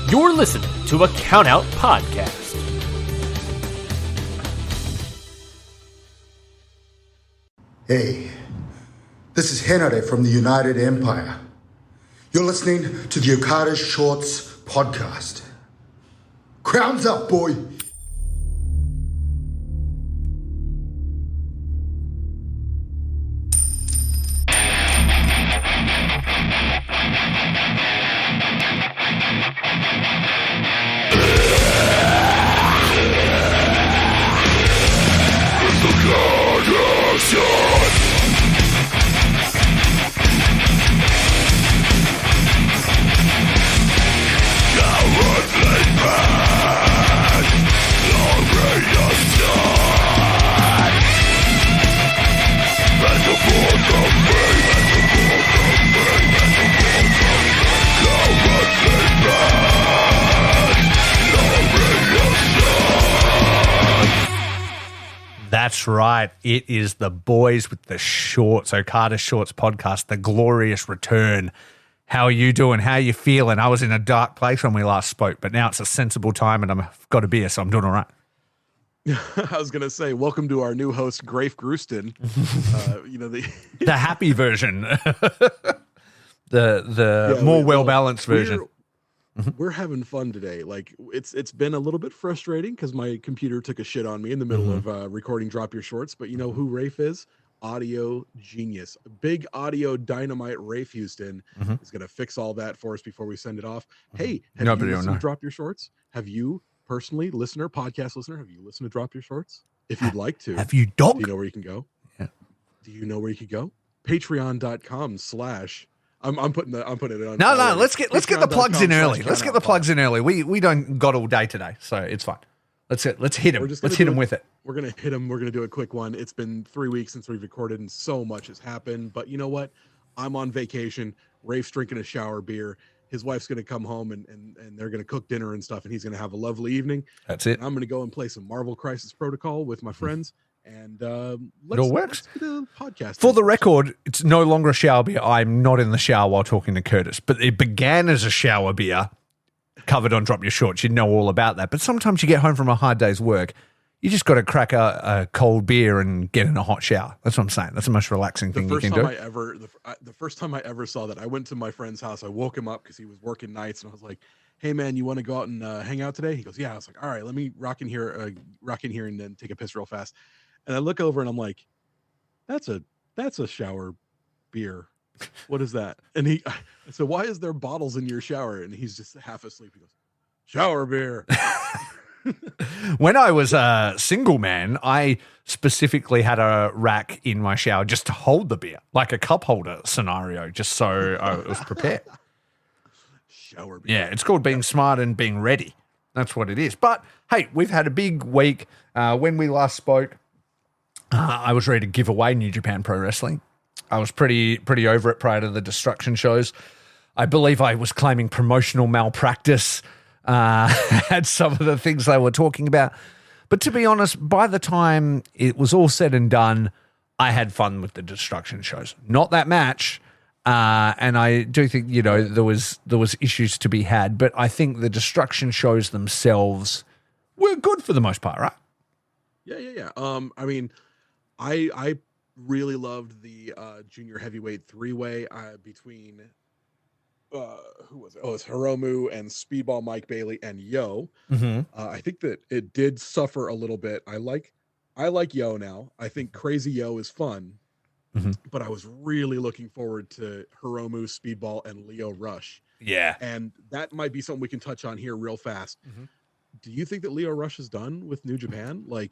You're listening to a Countout Podcast. Hey, this is Henare from the United Empire. You're listening to the Okada Shorts Podcast. Crowns up, boy! That's right. It is the boys with the shorts, Okada Shorts Podcast, the glorious return. How are you doing? How are you feeling? I was in a dark place when we last spoke, but now it's a sensible time and I've got a beer, so I'm doing all right. I was going to say, welcome to our new host, Grafe Gruston. The happy version, the more well-balanced version. We're having fun today. Like it's been a little bit frustrating because my computer took a shit on me in the middle of recording Drop Your Shorts. But you know who Rafe is? Audio genius, big audio dynamite. Rafe Houston is going to fix all that for us before we send it off. Hey, have you listened to Drop Your Shorts? Have you personally, podcast listener, have you listened to Drop Your Shorts? If you'd like to, have you, Doc? Do you know where you can go? Yeah. Do you know where you could go? Patreon.com/ I'm putting it on. No, let's get the plugs in early. Let's get the plugs in early. We don't got all day today, so it's fine. Let's hit him. Let's hit him with it. We're gonna hit him. We're gonna do a quick one. It's been 3 weeks since we've recorded, and so much has happened. But you know what? I'm on vacation. Rafe's drinking a shower beer. His wife's gonna come home and they're gonna cook dinner and stuff, and he's gonna have a lovely evening. That's it. And I'm gonna go and play some Marvel Crisis Protocol with my friends. And it all works. Let's get a podcast. For the record, it's no longer a shower beer. I'm not in the shower while talking to Curtis, but it began as a shower beer covered on Drop Your Shorts. You know all about that. But sometimes you get home from a hard day's work, you just got to crack a cold beer and get in a hot shower. That's what I'm saying. That's the most relaxing thing you can do. The first time I ever saw that, I went to my friend's house. I woke him up because he was working nights, and I was like, "Hey man, you want to go out and hang out today?" He goes, "Yeah." I was like, "All right, let me rock in here, and then take a piss real fast." And I look over and I'm like, that's a shower beer. What is that? And I said, "Why is there bottles in your shower?" And he's just half asleep. He goes, "Shower beer." When I was a single man, I specifically had a rack in my shower just to hold the beer, like a cup holder scenario, just so I was prepared. Shower beer. Yeah, it's called being smart and being ready. That's what it is. But hey, we've had a big week. When we last spoke, I was ready to give away New Japan Pro Wrestling. I was pretty over it prior to the Destruction shows. I believe I was claiming promotional malpractice at some of the things they were talking about. But to be honest, by the time it was all said and done, I had fun with the Destruction shows. Not that match. And I do think, there was issues to be had, but I think the Destruction shows themselves were good for the most part, right? Yeah. I mean, I really loved the junior heavyweight three-way between who was it? Oh, it's Hiromu and Speedball Mike Bailey and Yo. I think that it did suffer a little bit. I like Yo now. I think Crazy Yo is fun, but I was really looking forward to Hiromu, Speedball, and Leo Rush. Yeah, and that might be something we can touch on here real fast. Do you think that Leo Rush is done with New Japan? Like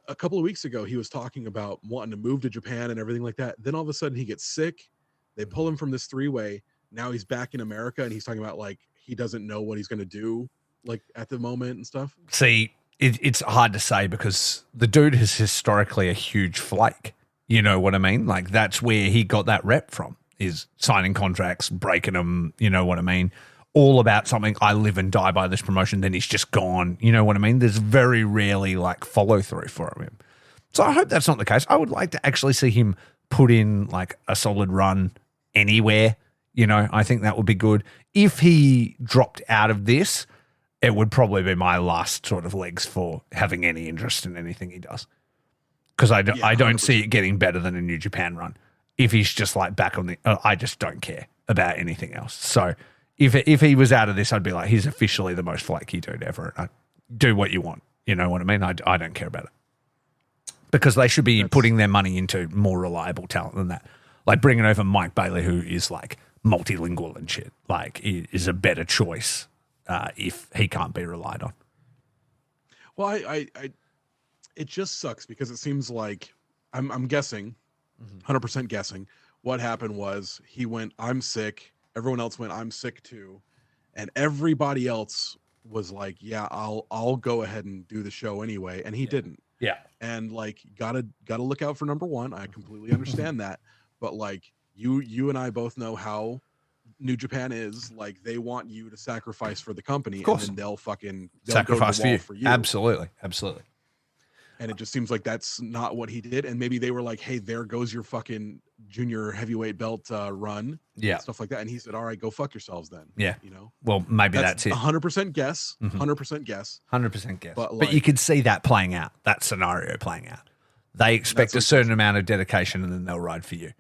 a couple of weeks ago, he was talking about wanting to move to Japan and everything like that. Then all of a sudden he gets sick. They pull him from this three-way. Now he's back in America and he's talking about like, he doesn't know what he's going to do like at the moment and stuff. See, it's hard to say because the dude is historically a huge flake. You know what I mean? Like that's where he got that rep from, is signing contracts, breaking them. You know what I mean? All about something, I live and die by this promotion, then he's just gone. You know what I mean? There's very rarely like follow through for him. So I hope that's not the case. I would like to actually see him put in like a solid run anywhere. I think that would be good. If he dropped out of this, it would probably be my last sort of legs for having any interest in anything he does. Because I don't see it getting better than a New Japan run. If he's just like back on the, I just don't care about anything else. So if he was out of this, I'd be like, he's officially the most flaky dude ever. And do what you want. You know what I mean? I don't care about it. Because they should be putting their money into more reliable talent than that. Like bringing over Mike Bailey, who is like multilingual and shit, like is a better choice if he can't be relied on. Well, I it just sucks because it seems like I'm guessing, 100% guessing. What happened was he went, I'm sick. Everyone else went, I'm sick too, and everybody else was like, yeah, I'll go ahead and do the show anyway, and he didn't. Yeah, and like gotta look out for number one. I completely understand that, but like you and I both know how New Japan is. Like they want you to sacrifice for the company, and then they'll sacrifice go to the wall for you. Absolutely. And it just seems like that's not what he did. And maybe they were like, hey, there goes your fucking junior heavyweight belt run. Yeah. Stuff like that. And he said, all right, go fuck yourselves then. Yeah. You know? Well, maybe that's it. 100% guess. 100% guess. 100% guess. But, but you could see that playing out, that scenario playing out. They expect a certain amount of dedication and then they'll ride for you.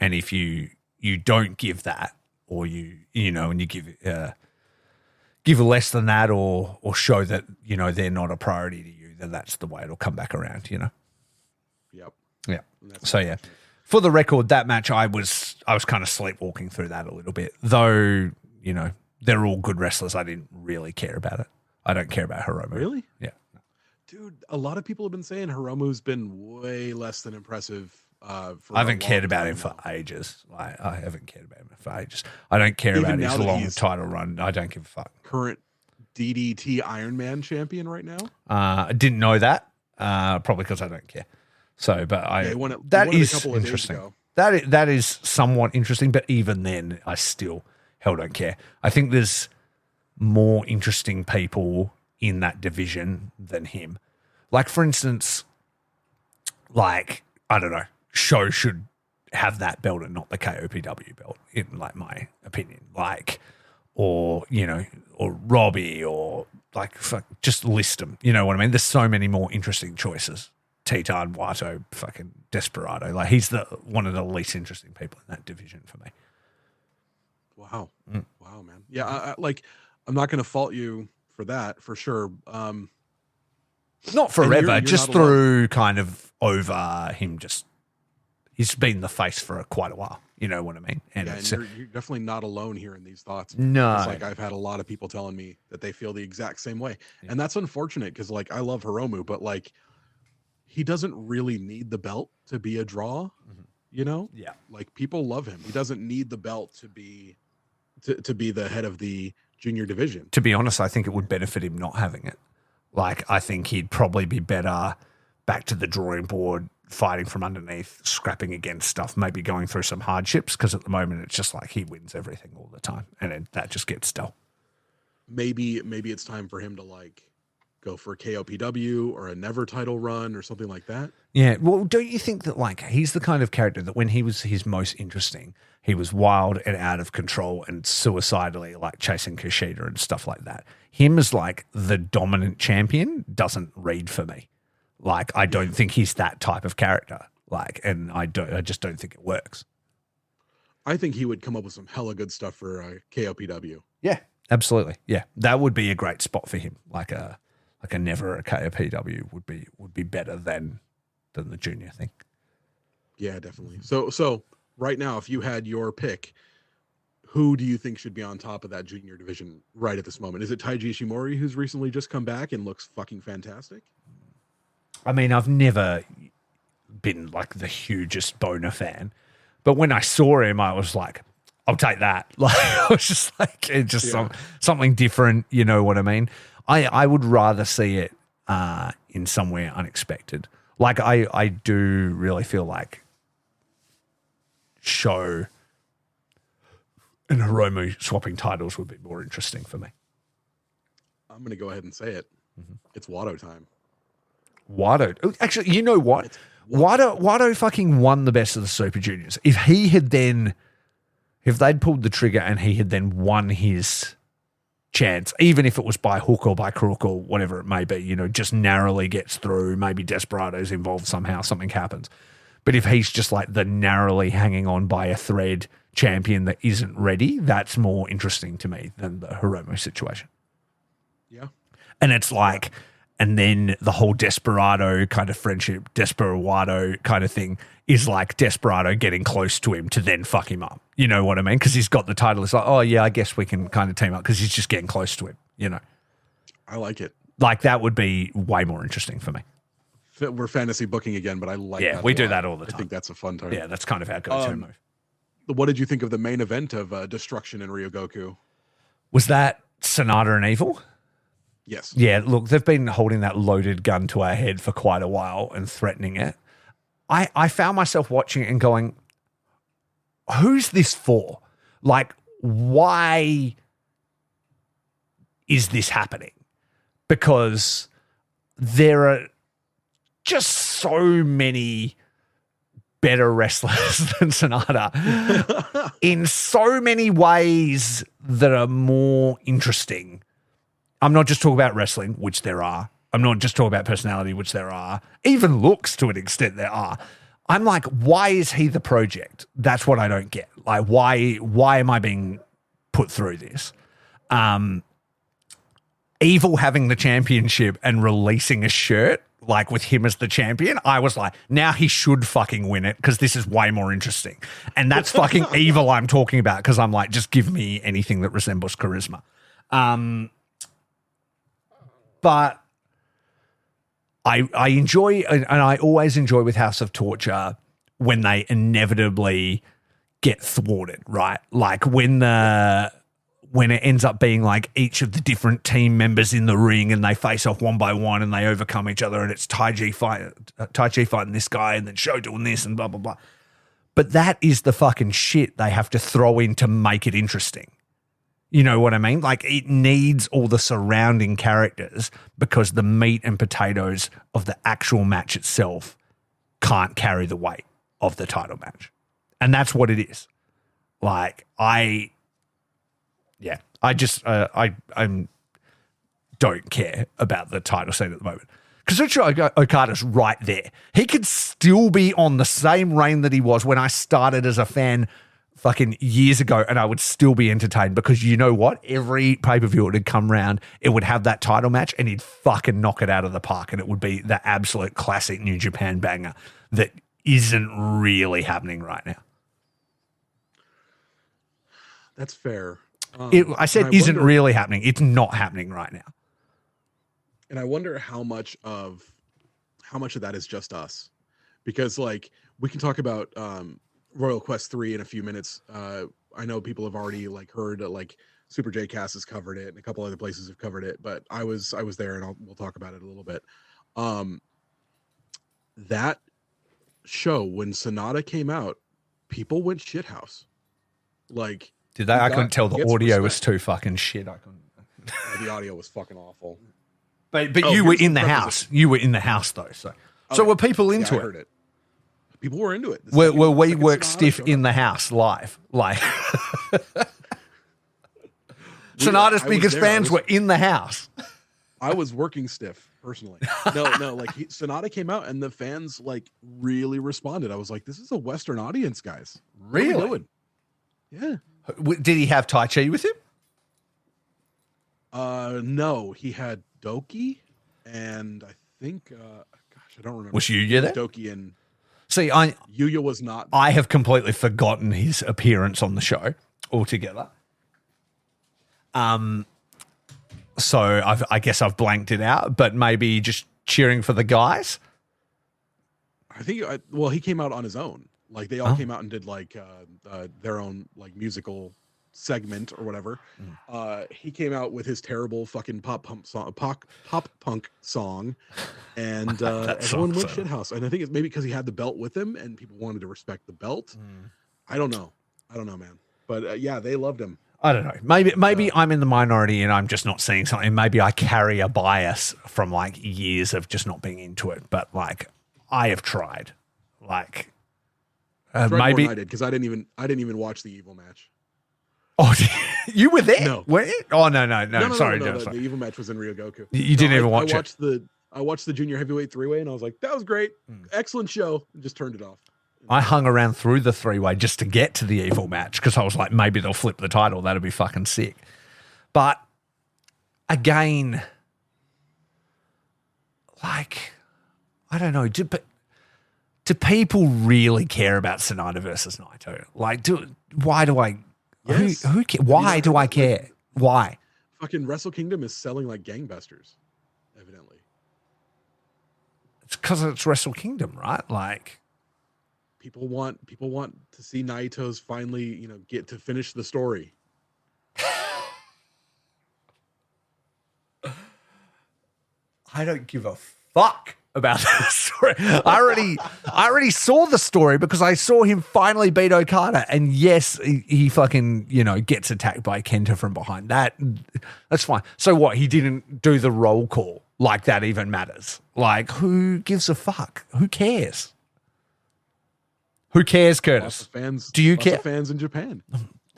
And if you don't give that, or you and you give less than that, or show that, they're not a priority to you, then that's the way it'll come back around, Yep. Yeah. So yeah, for the record, that match I was kind of sleepwalking through that a little bit, though. They're all good wrestlers. I didn't really care about it. I don't care about Hiromu. Really? Yeah. Dude, a lot of people have been saying Hiromu's been way less than impressive. I haven't cared about him for ages. I haven't cared about him for ages. I don't care about his long title run. I don't give a fuck. Current DDT Iron Man champion right now? I didn't know that. Probably because I don't care. So, but that is interesting. That is somewhat interesting, but even then, I still hell don't care. I think there's more interesting people in that division than him. Like, for instance, I don't know, Show should have that belt and not the KOPW belt, in my opinion. Or Robbie, or just list them. You know what I mean? There's so many more interesting choices. Titan, Wato, fucking Desperado. He's one of the least interesting people in that division for me. Wow. Wow, man. Yeah, I'm not going to fault you for that, for sure. Not forever, just through kind of over him. He's been the face for quite a while. You know what I mean? And you're definitely not alone here in these thoughts. No. It's I've had a lot of people telling me that they feel the exact same way. Yeah. And that's unfortunate because I love Hiromu, but he doesn't really need the belt to be a draw, Yeah. People love him. He doesn't need the belt to be the head of the junior division. To be honest, I think it would benefit him not having it. I think he'd probably be better back to the drawing board, fighting from underneath, scrapping against stuff, maybe going through some hardships, because at the moment it's just he wins everything all the time, and that just gets dull. Maybe it's time for him to go for a KOPW or a never title run or something like that. Yeah, well, don't you think that he's the kind of character that when he was his most interesting, he was wild and out of control and suicidally chasing Kushida and stuff like that. Him as the dominant champion doesn't read for me. I don't think he's that type of character. And I just don't think it works. I think he would come up with some hella good stuff for KOPW. Yeah, absolutely. Yeah, that would be a great spot for him. Like a never a KOPW would be better than the junior thing. Yeah, definitely. So right now, if you had your pick, who do you think should be on top of that junior division right at this moment? Is it Taiji Ishimori, who's recently just come back and looks fucking fantastic? I mean, I've never been the hugest Boner fan, but when I saw him, I was like, I'll take that. I was just it's just something different. You know what I mean? I would rather see it in somewhere unexpected. I do really feel Show and Hiromu swapping titles would be more interesting for me. I'm going to go ahead and say it. It's Wato time. Wato. Actually, you know what? Wato fucking won the best of the Super Juniors. If they'd pulled the trigger and he had then won his chance, even if it was by hook or by crook or whatever it may be, you know, just narrowly gets through, maybe Desperado's involved somehow, something happens. But if he's just like the narrowly hanging on by a thread champion that isn't ready, that's more interesting to me than the Hiromu situation. Yeah. And it's like, and then the whole Desperado kind of friendship, Desperado kind of thing is like Desperado getting close to him to then fuck him up. You know what I mean? Because he's got the title. It's like, oh, yeah, I guess we can kind of team up because he's just getting close to him, you know? I like it. Like that would be way more interesting for me. We're fantasy booking again, but I like that. Yeah, we do that all the time. I think that's a fun time. Yeah, that's kind of our go-to move. What did you think of the main event of Destruction and Ryogoku? Was that Sonata and Evil? Yes. Yeah, look, they've been holding that loaded gun to our head for quite a while and threatening it. I found myself watching it and going, who's this for? Like, why is this happening? Because there are just so many better wrestlers than Sonata in so many ways that are more interesting. I'm not just talking about wrestling, which there are. I'm not just talking about personality, which there are. Even looks to an extent there are. I'm like, why is he the project? That's what I don't get. Like, why am I being put through this? Evil having the championship and releasing a shirt like with him as the champion, I was like, now he should fucking win it because this is way more interesting. And that's fucking Evil I'm talking about because I'm like, just give me anything that resembles charisma. But I enjoy, and I always enjoy with House of Torture when they inevitably get thwarted, right? Like when it ends up being like each of the different team members in the ring and they face off one by one and they overcome each other and it's Tai Chi fighting this guy and then Sho doing this and blah, blah, blah. But that is the fucking shit they have to throw in to make it interesting. You know what I mean? Like it needs all the surrounding characters because the meat and potatoes of the actual match itself can't carry the weight of the title match. And that's what it is. Like I don't care about the title scene at the moment. Kazuchika Okada's right there. He could still be on the same reign that he was when I started as a fan fucking years ago, and I would still be entertained because you know what? Every pay-per-view would come round, it would have that title match and he'd fucking knock it out of the park and it would be the absolute classic New Japan banger that isn't really happening right now. That's fair. I said isn't really happening. It's not happening right now. And I wonder how much of that is just us, because like we can talk about Royal Quest 3 in a few minutes. I know people have already like heard like Super J Cast has covered it and a couple other places have covered it, but I was there and we'll talk about it a little bit. That show when Sonata came out, people went shithouse. Like, did they? I couldn't tell. The audio was too fucking shit. I couldn't. The audio was fucking awful. But you were in the house. You were in the house though. So were people into it? I heard it. People were into it. Were we work stiff in the house live? Like Sonata's biggest fans were in the house. I was working stiff personally. No, like Sonata came out and the fans like really responded. I was like, this is a Western audience, guys. Really? Yeah. Did he have Tai Chi with him? No, he had Doki, and I think, I don't remember. Was Yuya there? Doki and see, Yuya was not. I have completely forgotten his appearance on the show altogether. So I guess I've blanked it out, but maybe just cheering for the guys. I think, he came out on his own. Like they all came out and did like their own like musical segment or whatever. He came out with his terrible fucking pop punk song, and everyone went shithouse. And I think it's maybe because he had the belt with him, and people wanted to respect the belt. I don't know, man. But yeah, they loved him. I don't know. Maybe I'm in the minority and I'm just not seeing something. Maybe I carry a bias from like years of just not being into it. But like I have tried, like. Maybe I did because I didn't even watch the Evil match. Oh, you were there? No. Were you? Oh, no. Sorry. The evil match was in Ryogoku. You didn't even watch it. I watched the junior heavyweight 3-way and I was like, that was great. Excellent show. And just turned it off. I hung around through the 3-way just to get to the evil match because I was like, maybe they'll flip the title. That'd be fucking sick. But again, like, I don't know. Do people really care about Sonata versus Naito? Like, why do I? Yes. Why do I care? Why? Fucking Wrestle Kingdom is selling like gangbusters, evidently. It's because it's Wrestle Kingdom, right? Like, people want to see Naito's finally, get to finish the story. I don't give a fuck about that story. I already saw the story because I saw him finally beat Okada, and yes, he fucking gets attacked by Kenta from behind. That's fine. So what? He didn't do the roll call. Like that even matters. Like, who gives a fuck? Who cares? Who cares, Curtis? Lots of fans. Do you lots care? Of fans in Japan.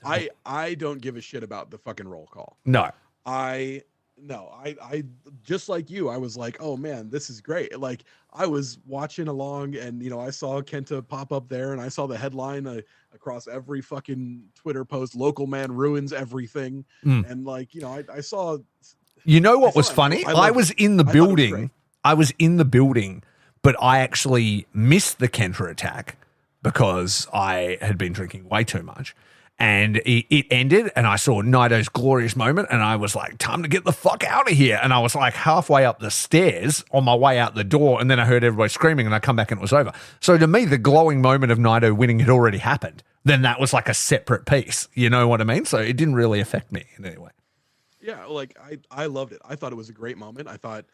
I don't give a shit about the fucking roll call. No. I just like you, I was like, oh man, this is great. Like, I was watching along and, I saw Kenta pop up there and I saw the headline across every fucking Twitter post, local man ruins everything. And like, I saw. You know what was funny? I was in the building. I was in the building, but I actually missed the Kenta attack because I had been drinking way too much. And it ended, and I saw Naito's glorious moment, and I was like, time to get the fuck out of here. And I was like halfway up the stairs on my way out the door, and then I heard everybody screaming, and I come back and it was over. So to me, the glowing moment of Naito winning had already happened. Then that was like a separate piece. You know what I mean? So it didn't really affect me in any way. Yeah, like I loved it. I thought it was a great moment. I thought.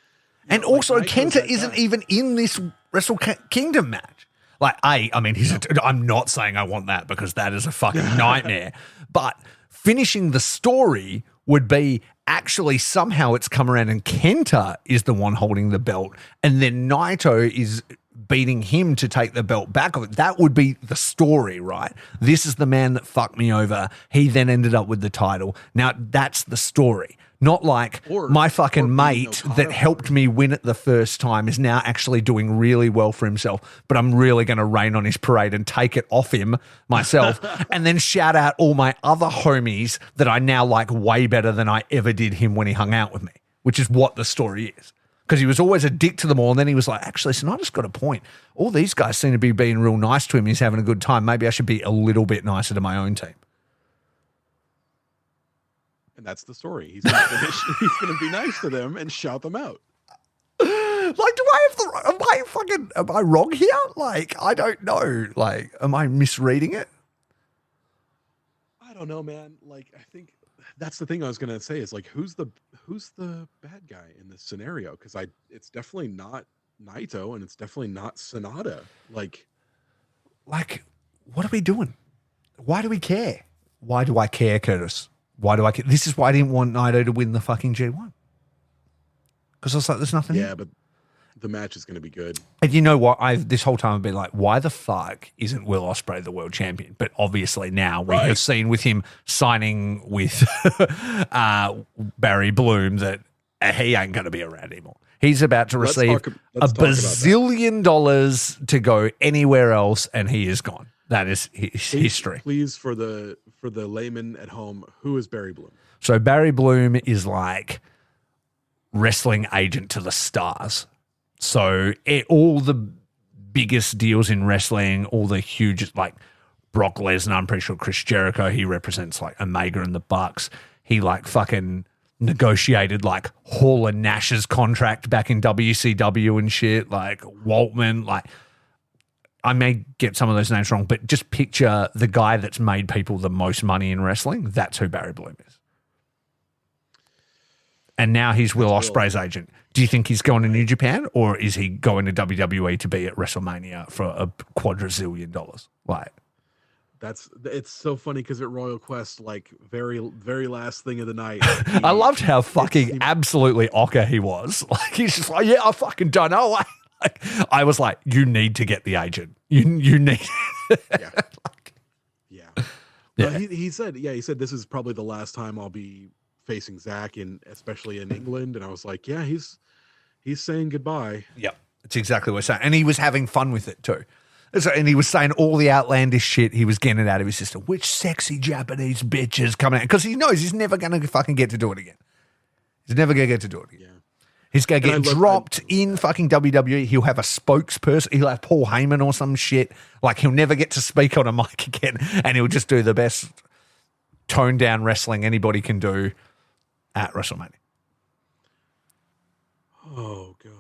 And also, Kenta isn't even in this Wrestle Kingdom match. Like, I mean, I'm not saying I want that because that is a fucking nightmare. But finishing the story would be actually somehow it's come around and Kenta is the one holding the belt, and then Naito is beating him to take the belt back of it. That would be the story, right? This is the man that fucked me over. He then ended up with the title. Now, that's the story. Not like my fucking mate that helped me win it the first time is now actually doing really well for himself, but I'm really going to rain on his parade and take it off him myself and then shout out all my other homies that I now like way better than I ever did him when he hung out with me, which is what the story is. Because he was always a dick to them all, and then he was like, actually, Sonata's got a point. All these guys seem to be being real nice to him. He's having a good time. Maybe I should be a little bit nicer to my own team. And that's the story. He's going to be nice to them and shout them out. Like, do I have am I wrong here? Like, I don't know. Like, am I misreading it? I don't know, man. Like, I think that's the thing I was going to say is like, who's the bad guy in this scenario? Because it's definitely not Naito and it's definitely not Sonata. Like, what are we doing? Why do we care? Why do I care, Curtis? Why do I care? This is why I didn't want Naito to win the fucking G1. Because I was like, there's nothing. Yeah, but the match is going to be good. And you know what? This whole time I've been like, why the fuck isn't Will Ospreay the world champion? But obviously now we have seen with him signing with Barry Bloom that he ain't going to be around anymore. He's about to receive a bazillion dollars to go anywhere else, and he is gone. That is history. Please, for the layman at home, who is Barry Bloom? So Barry Bloom is like wrestling agent to the stars. So all the biggest deals in wrestling, all the huge, like Brock Lesnar, I'm pretty sure Chris Jericho, he represents like Omega and the Bucks. He like fucking negotiated like Hall and Nash's contract back in WCW and shit, like Waltman, like I may get some of those names wrong, but just picture the guy that's made people the most money in wrestling. That's who Barry Bloom is. And now he's Will Ospreay's agent. Do you think he's going to New Japan or is he going to WWE to be at WrestleMania for a quadrazillion dollars? Like, it's so funny because at Royal Quest, like very, very last thing of the night. I loved how fucking absolutely ocker he was. Like, he's just like, yeah, I fucking don't know. Like, I was like, you need to get the agent. You need. Yeah. Yeah. Yeah. He said this is probably the last time I'll be facing Zach, especially in England. And I was like, yeah, he's saying goodbye. Yep. It's exactly what he's saying. And he was having fun with it too. And he was saying all the outlandish shit he was getting it out of his system. Which sexy Japanese bitch is coming out? Because he knows he's never going to fucking get to do it again. He's never going to get to do it again. Yeah. He's going to get dropped in fucking WWE. He'll have a spokesperson. He'll have Paul Heyman or some shit. Like, he'll never get to speak on a mic again. And he'll just do the best toned down wrestling anybody can do at WrestleMania. Oh, God.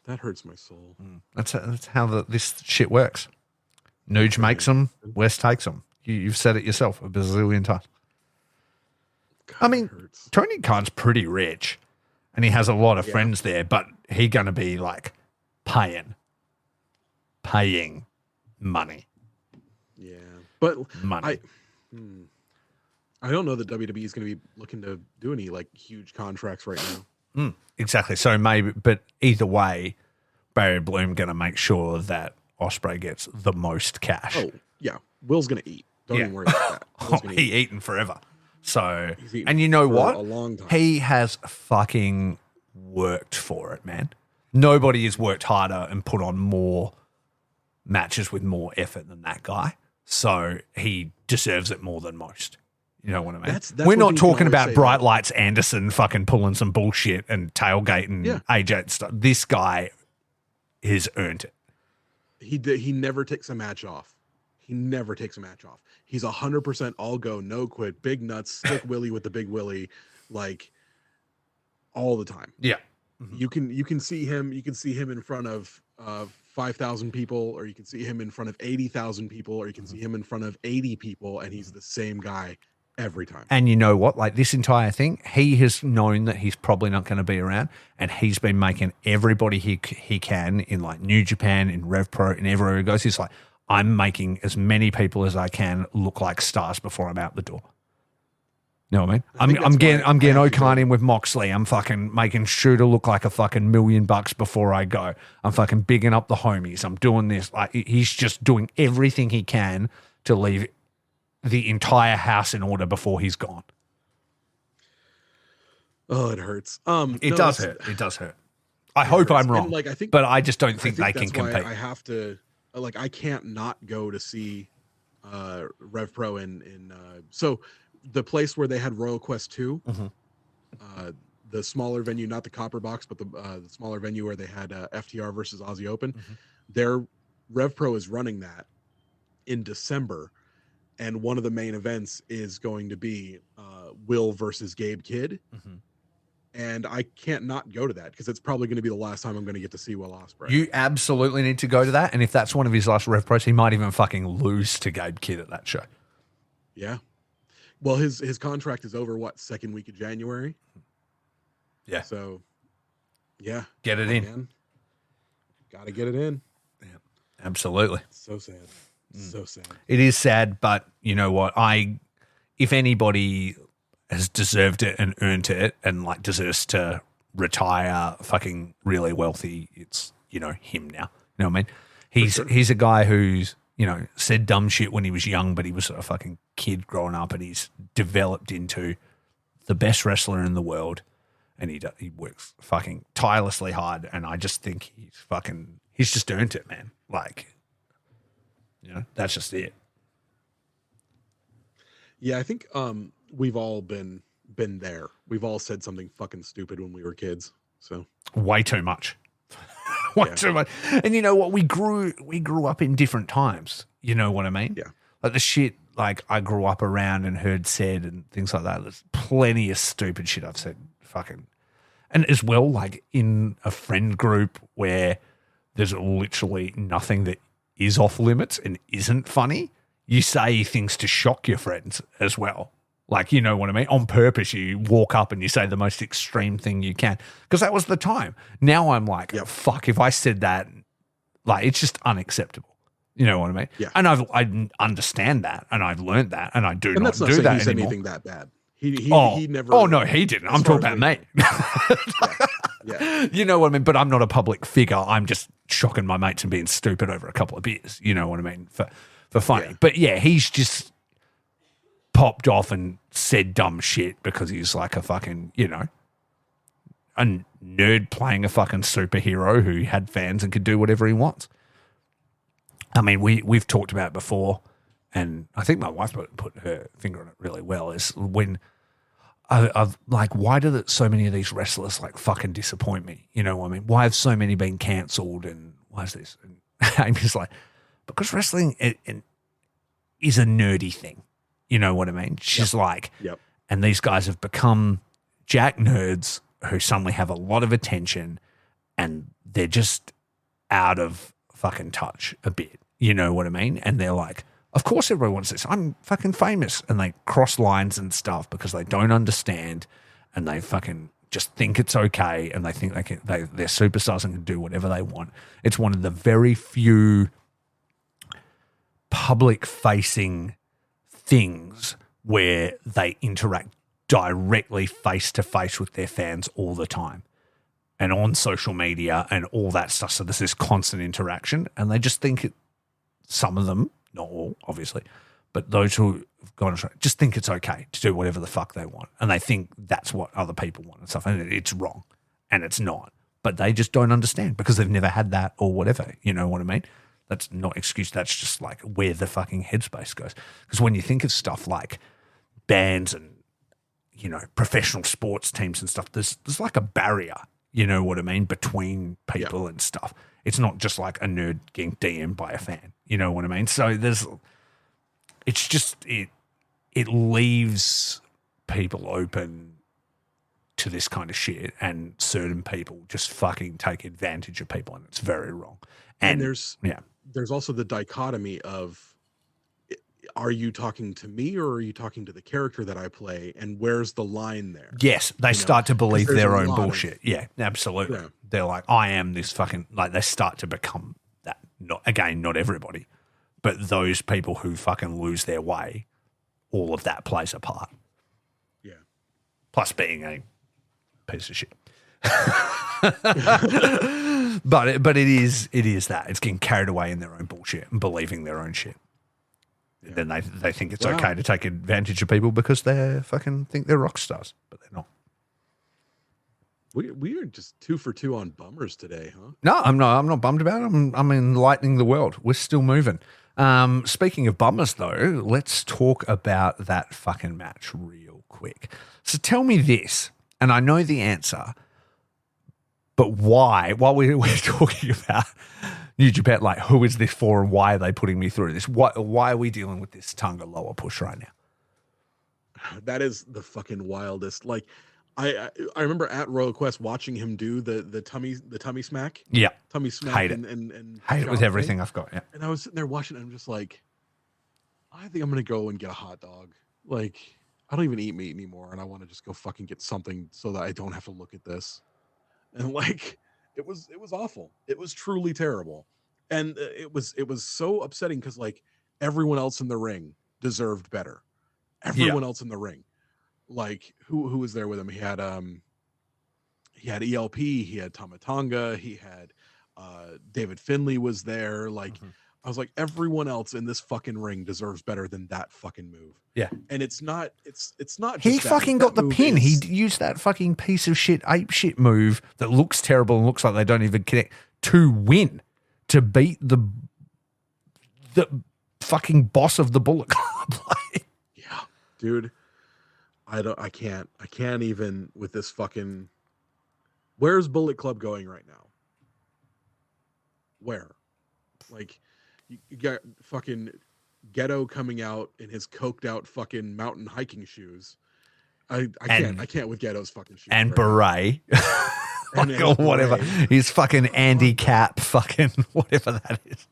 That hurts my soul. That's how this shit works. Nooj makes them, West takes them. You've said it yourself a bazillion times. God, I mean, hurts. Tony Khan's pretty rich and he has a lot of friends there, but he going to be like paying money. Yeah. But Money. I don't know that WWE is going to be looking to do any like huge contracts right now. Exactly. So maybe, but either way, Barry Bloom going to make sure that Ospreay gets the most cash. Oh, yeah. Will's going to eat. Don't even worry about that. Will's gonna He eaten forever. So, eaten and you know for what? a long time. He has fucking worked for it, man. Nobody has worked harder and put on more matches with more effort than that guy. So he deserves it more than most. You know what I mean? That's We're one not thing you can talking always about say Bright about- Lights Anderson fucking pulling some bullshit and tailgating AJ and stuff. This guy has earned it. He never takes a match off. He never takes a match off. He's 100% all go, no quit, big nuts, stick Willie with the big Willie, like all the time. Yeah. You can see him in front of 5,000 people, or you can see him in front of 80,000 people, or you can see him in front of 80 people, and he's the same guy every time. And you know what? Like this entire thing, he has known that he's probably not going to be around, and he's been making everybody he can in like New Japan, in Rev Pro, and everywhere he goes. He's like, I'm making as many people as I can look like stars before I'm out the door. You know what I mean? I'm getting O'Khan in with Moxley. I'm fucking making Shooter look like a fucking $1 million before I go. I'm fucking bigging up the homies. I'm doing this. Like he's just doing everything he can to leave the entire house in order before he's gone. Oh, it hurts. It does hurt. It does hurt. I hope I'm wrong. And, like, I think, but I just don't think they can that's why compete. I have to, like, I can't not go to see Rev Pro in so the place where they had Royal Quest 2, the smaller venue, not the Copper Box, but the smaller venue where they had FTR versus Aussie Open. Their Rev Pro is running that in December, and one of the main events is going to be Will versus Gabe Kidd. And I can't not go to that because it's probably going to be the last time I'm going to get to see Will Ospreay. You absolutely need to go to that. And if that's one of his last Rev Pros, he might even fucking lose to Gabe Kidd at that show. Yeah. Well, his contract is over, second week of January? Yeah. So, yeah. Get it in. Got to get it in. Yeah, absolutely. So sad. So sad. It is sad, but you know what? If anybody has deserved it and earned it and like deserves to retire fucking really wealthy, it's, him now. You know what I mean? He's a guy who's, said dumb shit when he was young, but he was a fucking kid growing up, and he's developed into the best wrestler in the world, and he works fucking tirelessly hard, and I just think he's just earned it, man. Like, that's just it. Yeah, I think we've all been there. We've all said something fucking stupid when we were kids. So way too much. Too much. And you know what? We grew up in different times. You know what I mean? Yeah. Like the shit like I grew up around and heard said and things like that. There's plenty of stupid shit I've said fucking. And as well, like in a friend group where there's literally nothing that is off limits and isn't funny, you say things to shock your friends as well. Like, you know what I mean? On purpose, you walk up and you say the most extreme thing you can. Because that was the time. Now I'm like, fuck, if I said that, like, it's just unacceptable. You know what I mean? Yeah. And I understand that, and I've learned that, and I do and not that's not do saying that he said anymore. anything that bad. He never. Oh, no, he didn't. I'm talking about me. Yeah. You know what I mean? But I'm not a public figure. I'm just shocking my mates and being stupid over a couple of beers. You know what I mean? For funny. Yeah. But yeah, he's just popped off and said dumb shit because he's like a fucking, a nerd playing a fucking superhero who had fans and could do whatever he wants. I mean, we've talked about it before, and I think my wife put her finger on it really well, is when I've like, why do so many of these wrestlers like fucking disappoint me? You know what I mean? Why have so many been cancelled, and why is this? And Amy's like, because wrestling is a nerdy thing. You know what I mean? She's like, and these guys have become jack nerds who suddenly have a lot of attention, and they're just out of fucking touch a bit. You know what I mean? And they're like, of course everybody wants this. I'm fucking famous. And they cross lines and stuff because they don't understand, and they fucking just think it's okay, and they think they're superstars and can do whatever they want. It's one of the very few public-facing things where they interact directly face-to-face with their fans all the time and on social media and all that stuff. So there's this constant interaction, and they just think some of them, not all, obviously, but those who have gone astray just think it's okay to do whatever the fuck they want, and they think that's what other people want and stuff, and it's wrong, and it's not. But they just don't understand because they've never had that or whatever. You know what I mean? That's not excuse. That's just like where the fucking headspace goes. Because when you think of stuff like bands and, professional sports teams and stuff, there's like a barrier, you know what I mean, between people and stuff. It's not just like a nerd getting DM'd by a fan, you know what I mean? So it's just, it leaves people open to this kind of shit, and certain people just fucking take advantage of people, and it's very wrong. And there's also the dichotomy of, are you talking to me or are you talking to the character that I play? And where's the line there? Yes, they start to believe their own bullshit. Yeah, absolutely. Yeah. They're like, I am this fucking, like, they start to become that. Not everybody, but those people who fucking lose their way, all of that plays a part. Yeah. Plus being a piece of shit. But it is that. It's getting carried away in their own bullshit and believing their own shit. Yeah. Then they think it's okay to take advantage of people because they fucking think they're rock stars, but they're not. We are just 2 for 2 on bummers today, huh? No, I'm not bummed about it. I'm enlightening the world. We're still moving. Speaking of bummers, though, let's talk about that fucking match real quick. So tell me this, and I know the answer, but why? While we're talking about New Japan, like, who is this for and why are they putting me through this? Why are we dealing with this Tonga lower push right now? That is the fucking wildest. Like, I remember at Royal Quest watching him do the tummy smack. Yeah. Tummy smack. Hate and hate it with everything I've got, yeah. And I was sitting there watching it, and I'm just like, I think I'm going to go and get a hot dog. Like, I don't even eat meat anymore, and I want to just go fucking get something so that I don't have to look at this. And like, it was awful. It was truly terrible. And it was so upsetting because like everyone else in the ring deserved better. Everyone else in the ring. Like who was there with him? He had ELP, he had Tama Tonga, he had David Finlay was there. Like I was like, everyone else in this fucking ring deserves better than that fucking move. Yeah. And it's not he just fucking got the pin. He used that fucking piece of shit, ape shit move that looks terrible and looks like they don't even connect to win, to beat the fucking boss of the Bullet Club. Yeah, dude. I can't even with this fucking. Where's Bullet Club going right now? Where? Like, you got fucking Ghetto coming out in his coked out fucking mountain hiking shoes. I can't with Ghetto's fucking shoes. And beret. Or whatever. His fucking Andy Cap fucking whatever that is.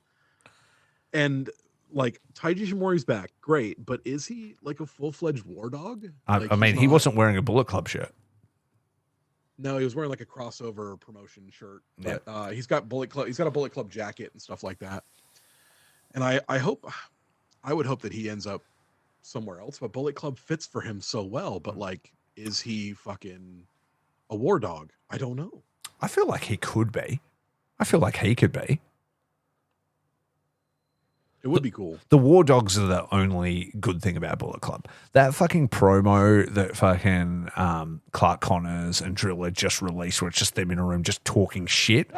And like Taiji Shimori's back, great, but is he like a full-fledged war dog? I mean, he wasn't wearing a Bullet Club shirt. No, he was wearing like a crossover promotion shirt. But he's got a Bullet Club jacket and stuff like that. And I would hope that he ends up somewhere else, but Bullet Club fits for him so well. But like, is he fucking a war dog? I don't know. I feel like he could be. I feel like he could be. It would be cool. The War Dogs are the only good thing about Bullet Club. That fucking promo that fucking Clark Connors and Driller just released, where it's just them in a room just talking shit.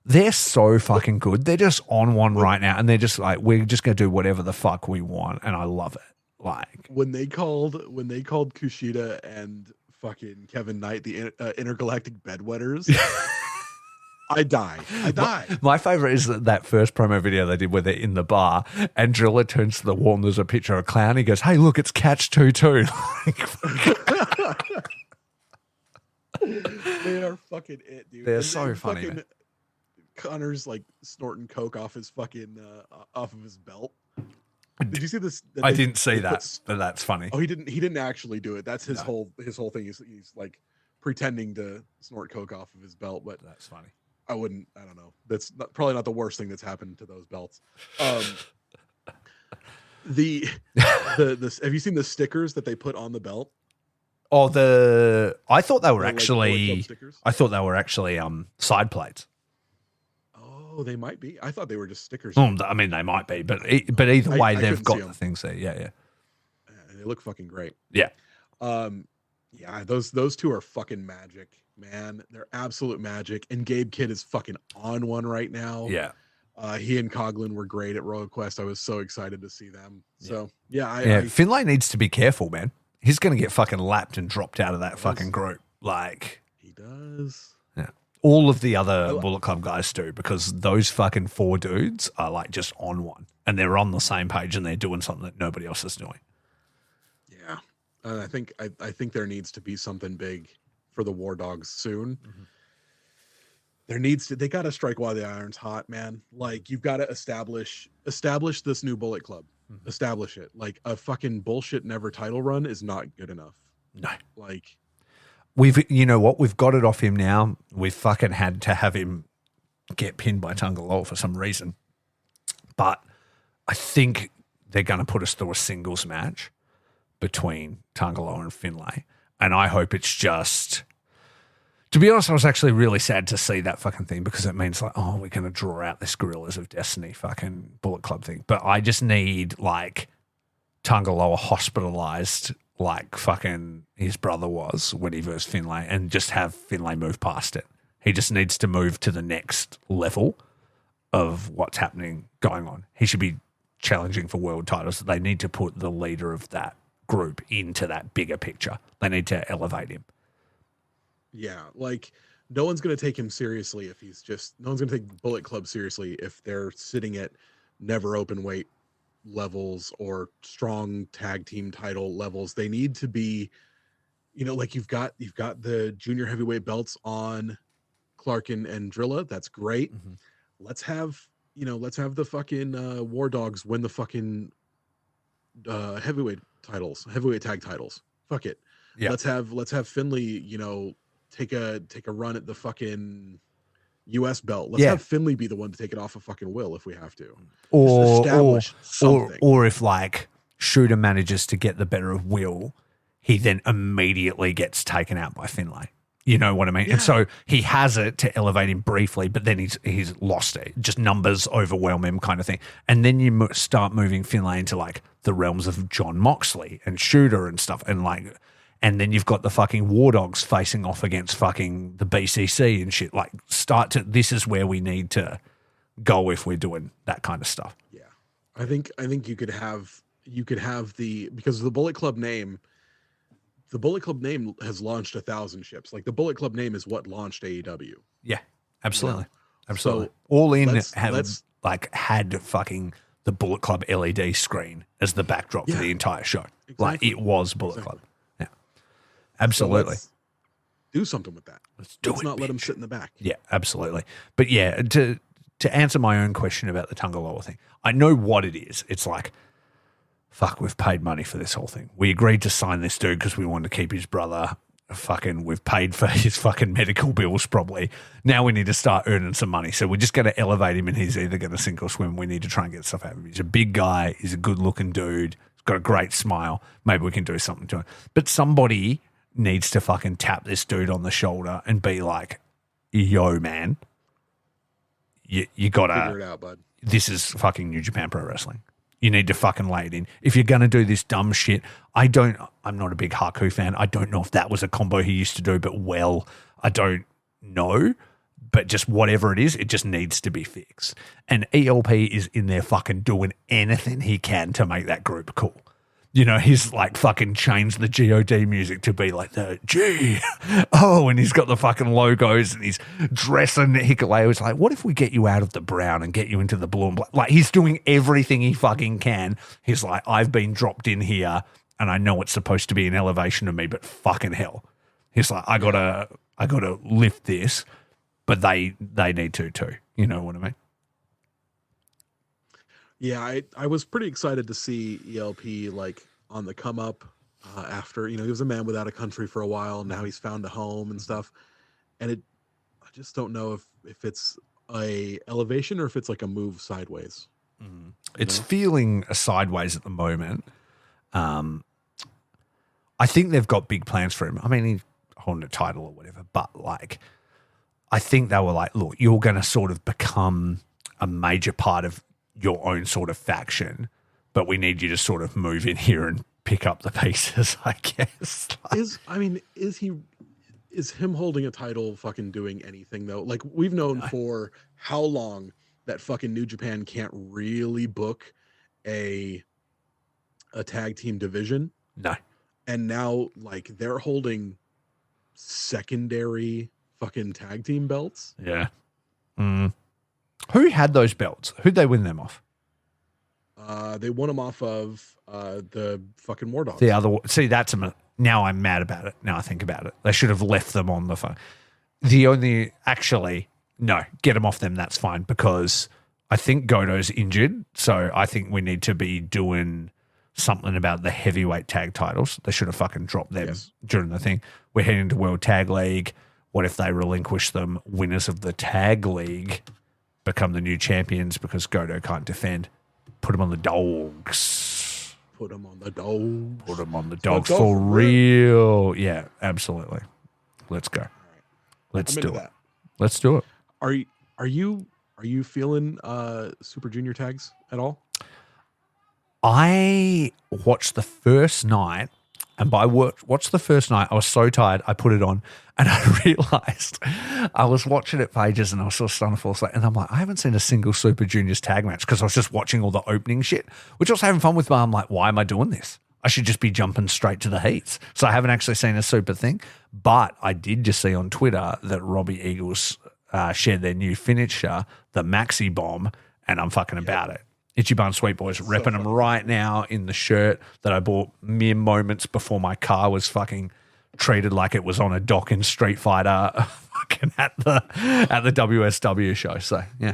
They're so fucking good. They're just on one right now, and they're just like, we're just gonna do whatever the fuck we want, and I love it. Like when they called Kushida and fucking Kevin Knight the intergalactic bedwetters. I die. My favorite is that first promo video they did where they're in the bar and Driller turns to the wall and there's a picture of a clown. He goes, "Hey, look, it's Catch 22." They are fucking it, dude. They're so funny. Man. Connor's like snorting coke off his fucking off of his belt. Did you see this? I didn't see that, but that's funny. Oh, he didn't actually do it. That's his whole thing. He's like pretending to snort coke off of his belt, but that's funny. I don't know. That's probably not the worst thing that's happened to those belts. The have you seen the stickers that they put on the belt? Oh, I thought they were actually side plates. Oh, they might be. I thought they were just stickers. I mean, they might be, but either way, they've got the things there. Yeah. They look fucking great. Yeah. Yeah, those two are fucking magic, man. They're absolute magic. And Gabe Kidd is fucking on one right now. Yeah. He and Coughlin were great at Royal Quest. I was so excited to see them. So Finlay needs to be careful, man. He's going to get fucking lapped and dropped out of that fucking group. Like he does. Yeah. All of the other Bullet Club guys do, because those fucking 4 dudes are like just on one and they're on the same page and they're doing something that nobody else is doing. Yeah. I think there needs to be something big for the War Dogs soon. Mm-hmm. They got to strike while the iron's hot, man. Like you've got to establish this new Bullet Club. Mm-hmm. Establish it. Like a fucking bullshit never title run is not good enough. No. Like you know what? We've got it off him now. We've fucking had to have him get pinned by Tungaloa for some reason. But I think they're going to put us through a singles match between Tungaloa and Finlay. And I hope it's just... To be honest, I was actually really sad to see that fucking thing, because it means like, oh, we're going to draw out this Gorillas of Destiny fucking Bullet Club thing. But I just need like Tungaloa hospitalized like fucking his brother was when he versed Finlay, and just have Finlay move past it. He just needs to move to the next level of what's happening going on. He should be challenging for world titles. They need to put the leader of that group into that bigger picture. They need to elevate him. Yeah, like no one's going to take him seriously if no one's going to take Bullet Club seriously if they're sitting at never open weight levels or strong tag team title levels. They need to be, like you've got the junior heavyweight belts on Clark and Drilla. That's great. Mm-hmm. Let's have the fucking War Dogs win the fucking heavyweight tag titles. Fuck it. Yeah. Let's have Finlay, take a run at the fucking US belt. Let's have Finlay be the one to take it off of fucking Will if we have to. Or establish something. Or if like Shooter manages to get the better of Will, he then immediately gets taken out by Finlay. You know what I mean? Yeah. And so he has it to elevate him briefly, but then he's lost it. Just numbers overwhelm him kind of thing. And then you start moving Finlay into like the realms of John Moxley and Shooter and stuff. And then you've got the fucking War Dogs facing off against fucking the BCC and shit. Like this is where we need to go if we're doing that kind of stuff. Yeah. I think you could have because the Bullet Club name, has launched 1,000 ships. Like the Bullet Club name is what launched AEW. Yeah, absolutely. Absolutely. So All In had fucking the Bullet Club LED screen as the backdrop for the entire show. Exactly. Like it was Bullet Club. Yeah. Absolutely. So do something with that. Let's not let them sit in the back. Yeah, absolutely. But yeah, to answer my own question about the Tungaloa thing, I know what it is. It's like, fuck, we've paid money for this whole thing. We agreed to sign this dude because we wanted to keep his brother. Fucking, we've paid for his fucking medical bills probably. Now we need to start earning some money. So we're just going to elevate him and he's either going to sink or swim. We need to try and get stuff out of him. He's a big guy. He's a good looking dude. He's got a great smile. Maybe we can do something to him. But somebody needs to fucking tap this dude on the shoulder and be like, yo, man, you got to figure it out, bud. this is fucking New Japan Pro Wrestling. You need to fucking lay it in. If you're going to do this dumb shit, I'm not a big Haku fan. I don't know if that was a combo he used to do, but I don't know. But just whatever it is, it just needs to be fixed. And ELP is in there fucking doing anything he can to make that group cool. You know, he's like fucking changed the GOD music to be like the G. Oh, and he's got the fucking logos and he's dressing Hikuleo. It's like, what if we get you out of the brown and get you into the blue and black? Like, he's doing everything he fucking can. He's like, I've been dropped in here and I know it's supposed to be an elevation of me, but fucking hell. He's like, I gotta lift this, but they need to too. You know what I mean? Yeah, I was pretty excited to see ELP like on the come up after, he was a man without a country for a while. And now he's found a home and stuff. And I just don't know if it's a elevation or if it's like a move sideways. It's feeling a sideways at the moment. I think they've got big plans for him. I mean, he's holding a title or whatever, but like, I think they were like, look, you're going to sort of become a major part of your own sort of faction, but we need you to sort of move in here and pick up the pieces, I guess. Is him holding a title fucking doing anything though? Like, we've known for how long that fucking New Japan can't really book a tag team division. No. And now like they're holding secondary fucking tag team belts. Yeah. Who had those belts? Who'd they win them off? They won them off of the fucking War Dogs. The other, see, now I'm mad about it. Now I think about it. They should have left them on the phone. No, get them off them. That's fine, because I think Goto's injured. So I think we need to be doing something about the heavyweight tag titles. They should have fucking dropped them during the thing. We're heading to World Tag League. What if they relinquish them? Winners of the Tag League become the new champions because Goto can't defend. Put them on the dogs. Put them on the dogs. Put them on the dogs for real. Yeah, absolutely. Let's go. All right. Let's do it. Let's do it. Are you feeling Super Junior tags at all? I watched the first night, and by watch the first night, I was so tired, I put it on, and I realized I was watching it for ages, and I was sort of starting to fall asleep, and I'm like, I haven't seen a single Super Juniors tag match, because I was just watching all the opening shit, which I was having fun with, but I'm like, why am I doing this? I should just be jumping straight to the heats. So I haven't actually seen a Super thing, but I did just see on Twitter that Robbie Eagles shared their new finisher, the Maxi Bomb, and I'm fucking about it. Ichiban Sweet Boys repping them right now in the shirt that I bought mere moments before my car was fucking treated like it was on a dock in Street Fighter fucking at the WSW show. So, yeah.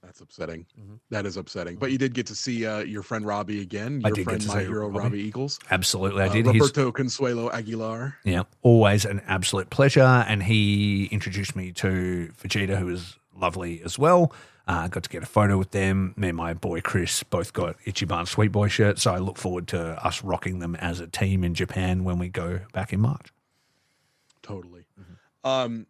That's upsetting. That is upsetting. But you did get to see your friend Robbie again. I Your did friend, get to my see hero, Robbie Eagles. Absolutely, I did. Roberto Consuelo Aguilar. Yeah, always an absolute pleasure. And he introduced me to Vegeta, who was lovely as well. Got to get a photo with them. Me and my boy Chris both got Ichiban Sweet Boy shirts, so I look forward to us rocking them as a team in Japan when we go back in March. Totally. Now,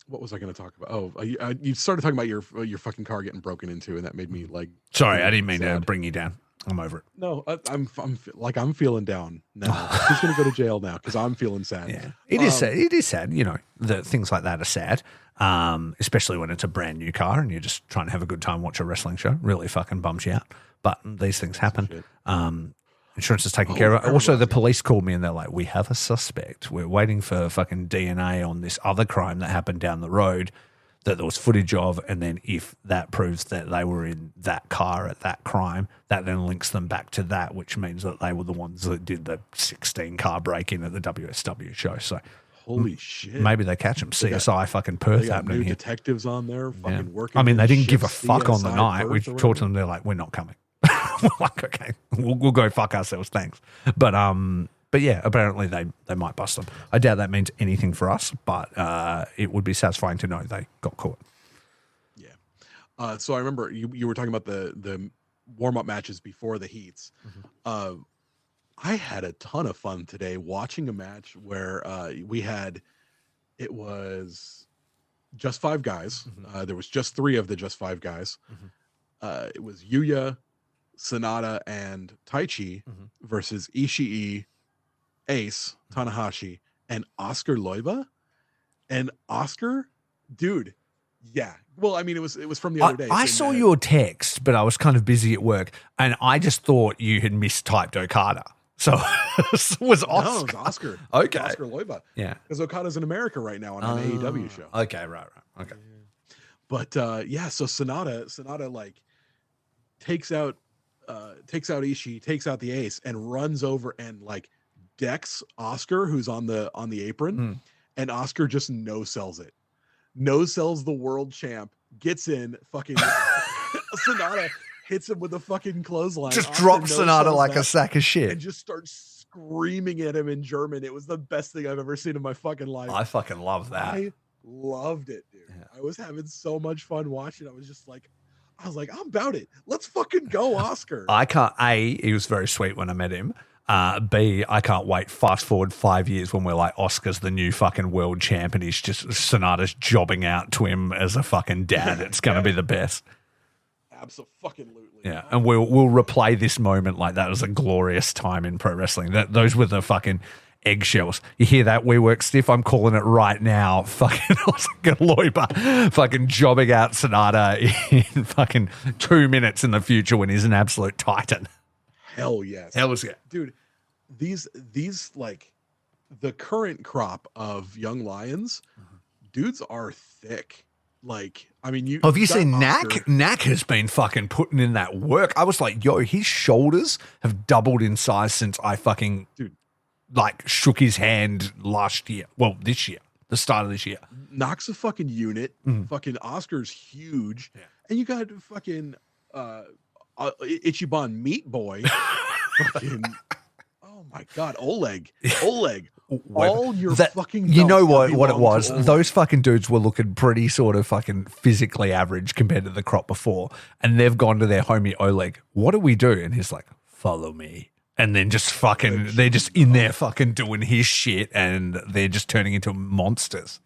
what was I going to talk about? Oh, you started talking about your fucking car getting broken into, and that made me like. Sorry, I didn't mean to bring you down. I'm over it. No, I'm feeling down now. Who's going to go to jail now? Because I'm feeling sad. Yeah, it is sad. It is sad. You know, things like that are sad, especially when it's a brand new car and you're just trying to have a good time, watch a wrestling show. Really fucking bums you out. But these things happen. Insurance is taken care of. Also, the police called me and they're like, we have a suspect. We're waiting for fucking DNA on this other crime that happened down the road that there was footage of, and then if that proves that they were in that car at that crime, that then links them back to that, which means that they were the ones that did the 16-car break-in at the WSW show. So, holy shit. Maybe they catch them. CSI fucking Perth happening here. Detectives on there fucking working. I mean, they didn't give a fuck on the night. Perth We talked to them. They're like, we're not coming. We're like, okay, we'll go fuck ourselves. Thanks. But yeah, apparently they might bust them. I doubt that means anything for us, but it would be satisfying to know they got caught. Yeah. So I remember you were talking about the warm-up matches before the heats. I had a ton of fun today watching a match where it was just five guys. There was just three of the just five guys. It was Yuya, Sonata, and Taichi versus Ishii, Ace, Tanahashi, and Oscar Loiba. And Oscar, dude, yeah. Well, I mean, it was from the other day. I saw your text, but I was kind of busy at work, and I just thought you had mistyped Okada. So it was Oscar. No, it was Oscar. Okay. Oscar Loiba. Yeah. Because Okada's in America right now on an AEW show. Okay, right. Okay. But so Sonata like takes out Ishii, takes out the Ace, and runs over and like decks Oscar, who's on the apron, and Oscar just no sells it. No sells the world champ, gets in, fucking Sonata hits him with a fucking clothesline. Just drops Sonata like a sack of shit. And just starts screaming at him in German. It was the best thing I've ever seen in my fucking life. I fucking love that. I loved it, dude. Yeah. I was having so much fun watching. I was like, I'm about it. Let's fucking go, Oscar. He was very sweet when I met him. B, I can't wait. Fast forward 5 years when we're like, Oscar's the new fucking world champ and he's just, Sonata's jobbing out to him as a fucking dad. It's going to be the best. Absolutely. Yeah, and we'll replay this moment like that was a glorious time in pro wrestling. Those were the fucking eggshells. You hear that? We work stiff. I'm calling it right now. Fucking Oscar Loiba fucking jobbing out Sonata in fucking 2 minutes in the future when he's an absolute titan. Hell yes. Hell yeah. Dude, these like the current crop of young lions, dudes are thick. Like, I mean, have you seen Oscar. Knack? Knack has been fucking putting in that work. I was like, yo, his shoulders have doubled in size since I fucking like shook his hand last year. Well, this year, the start of this year. Knock's a fucking unit. Fucking Oscar's huge. Yeah. And you got fucking Ichiban Meat Boy. Fucking, oh my God, Oleg. All your fucking you know belts what it was? Oleg. Those fucking dudes were looking pretty sort of fucking physically average compared to the crop before. And they've gone to their homie Oleg. What do we do? And he's like, follow me. And then just fucking, they're just in there fucking doing his shit and they're just turning into monsters.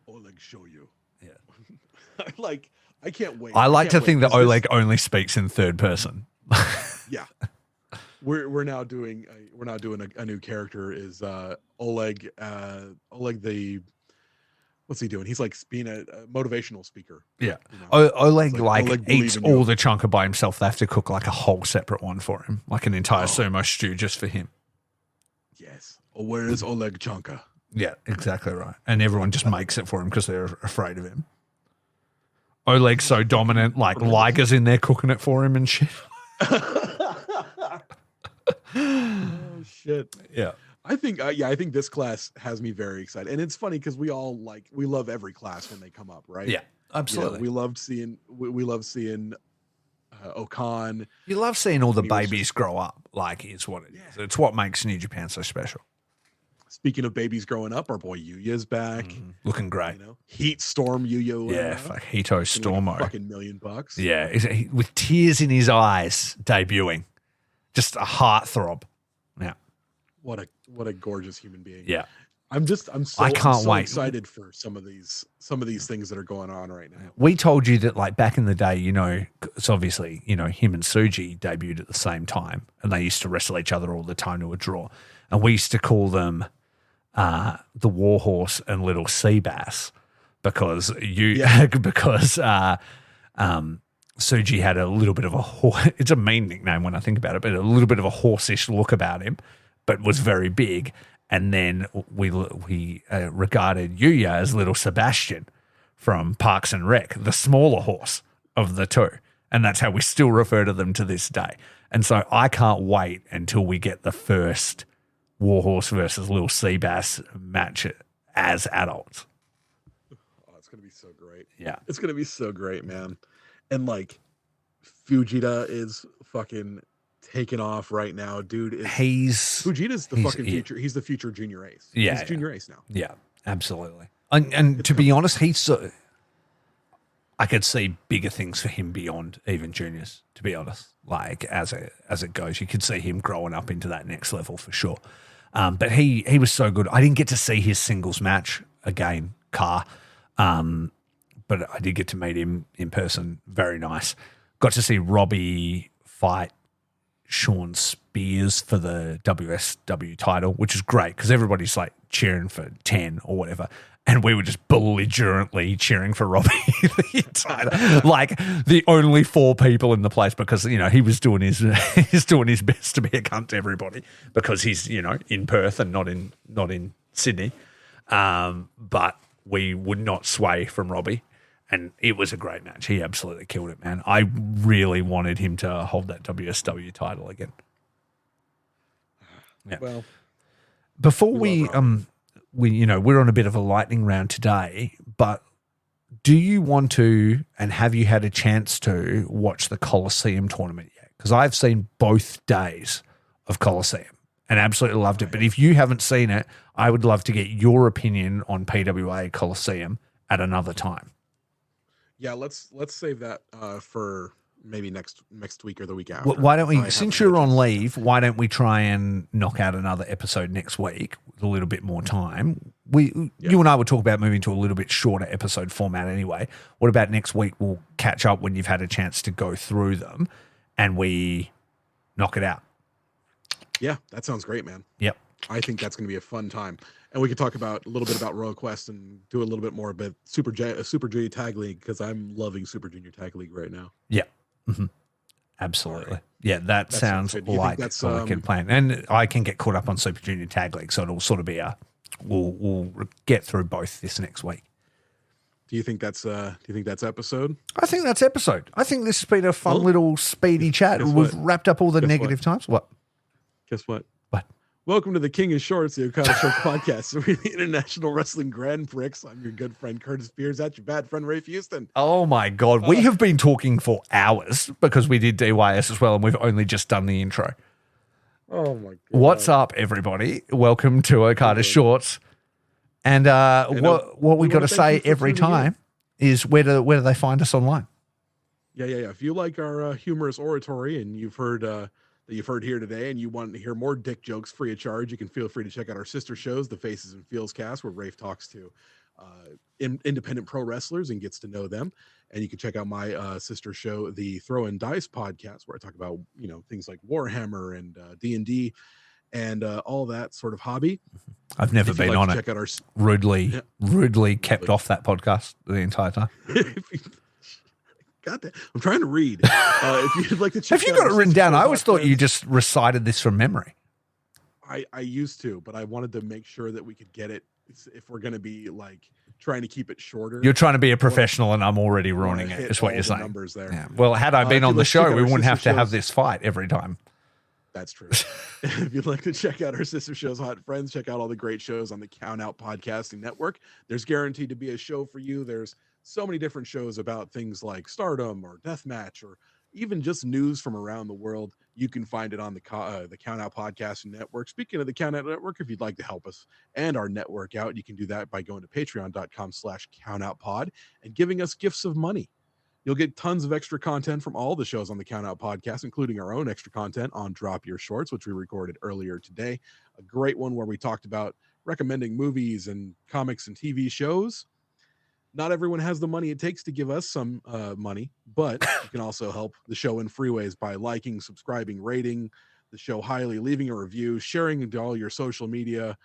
Oleg, show you. Yeah. Like, I can't wait. I like to think that Oleg only speaks in third person. Yeah. We're now doing a new character is Oleg the what's he doing? He's like being a motivational speaker. Yeah. You know? Oleg Oleg eats believe in all you. the chunker by himself. They have to cook like a whole separate one for him, like an entire sumo stew just for him. Yes. Oh, where is Oleg Chanka? Yeah, exactly right. And everyone just makes it for him because they're afraid of him. Oleg's so dominant, like Liger's in there cooking it for him and shit. Oh shit. Yeah. I think this class has me very excited, and it's funny because we love every class when they come up, right? Yeah, absolutely. We love seeing Okan. You love seeing all the He was babies grow up, like is what it is. It's what makes New Japan so special. Speaking of babies growing up, our boy Yuya's back. Looking great. You know, Heat Storm Yuya. Yeah, fuck Hito Stormo. Fucking $1 million. Yeah, with tears in his eyes debuting. Just a heartthrob. Yeah. What a gorgeous human being. Yeah. I'm so wait. excited for some of these things that are going on right now. We told you that like back in the day, you know, it's obviously, you know, him and Suji debuted at the same time and they used to wrestle each other all the time to a draw. And we used to call them the Warhorse and Little Seabass because Suji had a little bit of it's a mean nickname when I think about it, but a little bit of a horseish look about him, but was very big. And then we regarded Yuya as Little Sebastian from Parks and Rec, the smaller horse of the two. And that's how we still refer to them to this day. And so I can't wait until we get the first Warhorse versus Little Seabass match as adults. Oh, it's going to be so great. Yeah. It's going to be so great, man. And like Fujita is fucking taking off right now, dude. Fujita's the fucking future. He's the future Junior Ace. Yeah, he's Junior Ace now. Yeah, absolutely. And to be honest, I could see bigger things for him beyond even juniors. To be honest, like as it goes, you could see him growing up into that next level for sure. But he was so good. I didn't get to see his singles match again, Carr. But I did get to meet him in person. Very nice. Got to see Robbie fight Sean Spears for the WSW title, which is great because everybody's like cheering for 10 or whatever. And we were just belligerently cheering for Robbie the entire, like the only 4 people in the place because, you know, he was doing his best to be a cunt to everybody because he's, you know, in Perth and not in Sydney. But we would not sway from Robbie. And it was a great match. He absolutely killed it, man. I really wanted him to hold that WSW title again. Yeah. Well, before we're on a bit of a lightning round today, but do you want to, and have you had a chance to watch the Coliseum tournament yet? Because I've seen both days of Coliseum and absolutely loved it. But if you haven't seen it, I would love to get your opinion on PWA Coliseum at another time. Yeah, let's save that for maybe next week or the week after. Well, why don't we, since you're on leave, why don't we try and knock out another episode next week with a little bit more time? You and I will talk about moving to a little bit shorter episode format anyway. What about next week? We'll catch up when you've had a chance to go through them and we knock it out. Yeah, that sounds great, man. Yep. I think that's going to be a fun time. And we could talk about a little bit about Royal Quest and do a little bit more about Super Junior Tag League because I'm loving Super Junior Tag League right now. Yeah. Mm-hmm. Absolutely. Right. Yeah, that sounds like that's a wicked plan. And I can get caught up on Super Junior Tag League, so it'll sort of be we'll get through both this next week. Do you think that's episode? I think that's episode. I think this has been a fun little speedy chat. We've wrapped up all the negative times. What? Guess what? What? Welcome to the King of Shorts, the Okada Shorts podcast. We're the International Wrestling Grand Prix. I'm your good friend Curtis Spears. That's your bad friend Rafe Houston. Oh my God. We have been talking for hours because we did DYS as well and we've only just done the intro. Oh my God. What's up, everybody? Welcome to Okada Shorts. And what we got to say every time is where do they find us online? Yeah. If you like our humorous oratory and you've heard that you've heard here today and you want to hear more dick jokes free of charge, you can feel free to check out our sister shows, the Faces and Feels cast, where Rafe talks to independent pro wrestlers and gets to know them. And you can check out my sister show, the Throw and Dice podcast, where I talk about, you know, things like Warhammer and D&D and all that sort of hobby. I've never been on it. Check out our rudely kept off that podcast the entire time. Got that. I'm trying to read. If you'd like to check, have you got it written down? I always thought you just recited this from memory. I used to, but I wanted to make sure that we could get it if we're going to be like trying to keep it shorter. You're trying to be a professional, and I'm already ruining it. Is what you're saying? Numbers there. Yeah. Well, had I been on the show, we wouldn't have to have this fight every time. That's true. If you'd like to check out our sister shows, Hot Friends, check out all the great shows on the Count Out Podcasting Network. There's guaranteed to be a show for you. There's so many different shows about things like Stardom or Deathmatch or even just news from around the world. You can find it on the Count Out Podcasting Network. Speaking of the Count Out Network, if you'd like to help us and our network out, you can do that by going to patreon.com/countoutpod and giving us gifts of money. You'll get tons of extra content from all the shows on the Count Out podcast, including our own extra content on Drop Your Shorts, which we recorded earlier today. A great one where we talked about recommending movies and comics and TV shows. Not everyone has the money it takes to give us some money, but you can also help the show in free ways by liking, subscribing, rating the show highly, leaving a review, sharing it to all your social media.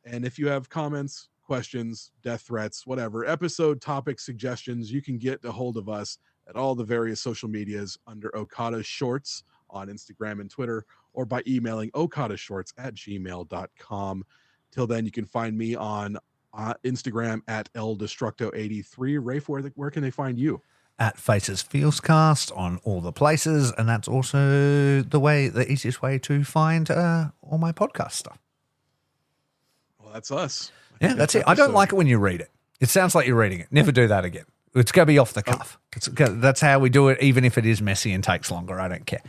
And if you have comments, questions, death threats, whatever, episode topic suggestions, you can get a hold of us at all the various social medias under Okada Shorts on Instagram and Twitter, or by emailing okadashorts@gmail.com. Till then, you can find me on Instagram at eldestructo83. Rafe, where can they find you? At Faces Feels Cast on all the places, and that's also the easiest way to find all my podcast stuff. Well, that's us. Yeah, that's it. I don't like it when you read it. It sounds like you're reading it. Never do that again. It's going to be off the cuff. That's how we do it, even if it is messy and takes longer. I don't care.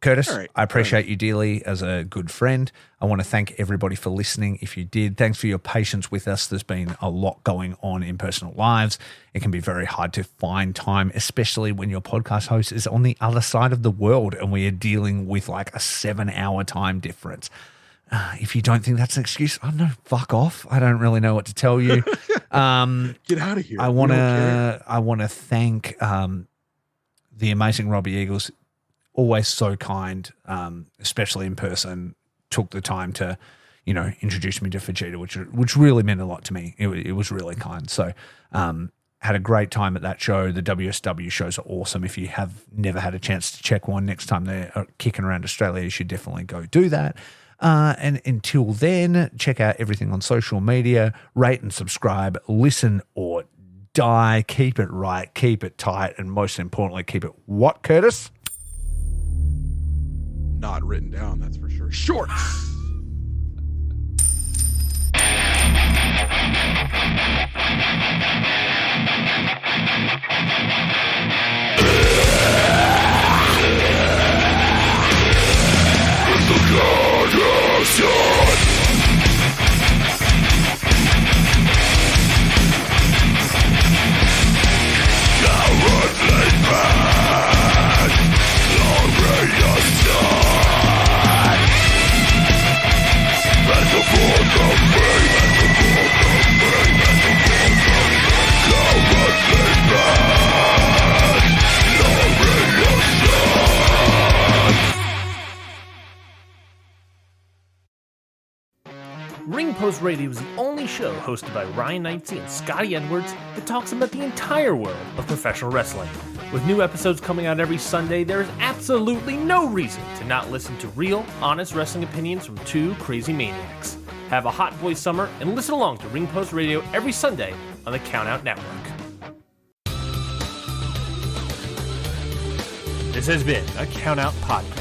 Curtis, right, I appreciate you dearly as a good friend. I want to thank everybody for listening. If you did, thanks for your patience with us. There's been a lot going on in personal lives. It can be very hard to find time, especially when your podcast host is on the other side of the world and we are dealing with like a 7-hour time difference. If you don't think that's an excuse, I don't know, fuck off. I don't really know what to tell you. Get out of here. I want to thank the amazing Robbie Eagles, always so kind, especially in person. Took the time to, introduce me to Vegeta, which really meant a lot to me. It was really kind. So, had a great time at that show. The WSW shows are awesome. If you have never had a chance to check one, next time they're kicking around Australia, you should definitely go do that. And until then, check out everything on social media, rate and subscribe, listen or die, keep it right, keep it tight, and most importantly, keep it what, Curtis? Not written down, that's for sure. Shorts! Ring Post Radio is the only show hosted by Ryan Knightsey and Scotty Edwards that talks about the entire world of professional wrestling. With new episodes coming out every Sunday, there is absolutely no reason to not listen to real, honest wrestling opinions from two crazy maniacs. Have a hot boy summer and listen along to Ring Post Radio every Sunday on the Countout Network. This has been a Countout Podcast.